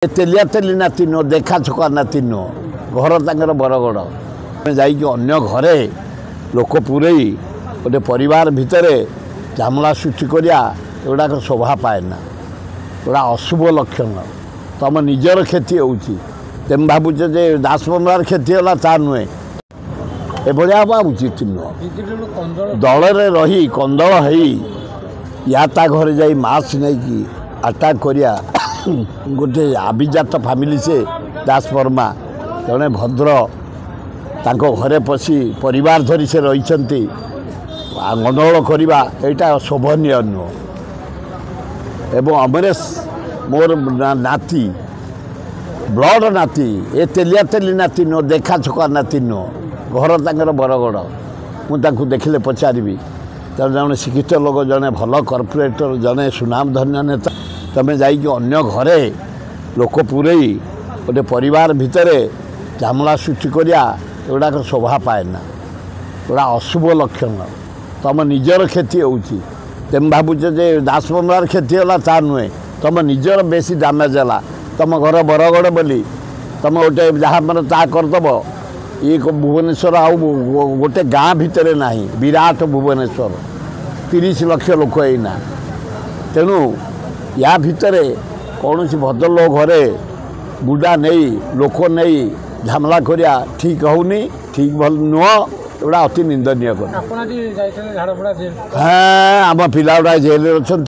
तेलिया तेली नाती नुह देखा छुआ नाती नुह घर तर बरगड़ अन्य घरे लोक पूरई गोटे परिवार भितर झामला सृष्टि करवाक शोभा पाए ना गोटा अशुभ लक्षण तुम निजर क्षति होम भावुचे जे दास बंगलार क्षति है ता नुहे एभलिया हवा उचित नुह दल रही कंदल है या ता घर जा मास्क नहीं अटाक करिया गोटे अभिजात फैमिली से दास वर्मा जड़े भद्र तांको घरे पशि परिवार धरी से रही गंडगोल करवा यहाँ शोभनीय नुह एवं अमरेश मोर नाती ब्लड नाती ए तेलिया तेली नाती नुह देखा छुआ नाती नुह घर तर बरगड़ मुझे देखिले पचारि जड़े शिक्षित लोक जड़े भल कर्पोरेटर जड़े सुनाम धन्य नेता तमें अन्य घरे लोक पूरई गोटे परिवार भितर झामला सृष्टि करवाक शोभा पाए ना गोटा अशुभ लक्षण तुम निजर क्षति होम भावुचे जे दास बंगलार क्षति है ता नुहे तुम निजर बेसी डैमेज है तुम घर बरगड़ बोली तुम गोटे जहाँ मैंने ता करदेव ये भुवनेश्वर आउ गोटे गाँ भितर ना विराट भुवनेश्वर 30 लाख लोक एना तेणु या भितर कौन सी भद्र घरे बुढ़ा नहीं लोक नहीं झमला करिया ठीक होनी ठीक भल नुह एटा अति निंदनीय हाँ आम पिला जेल अच्छा।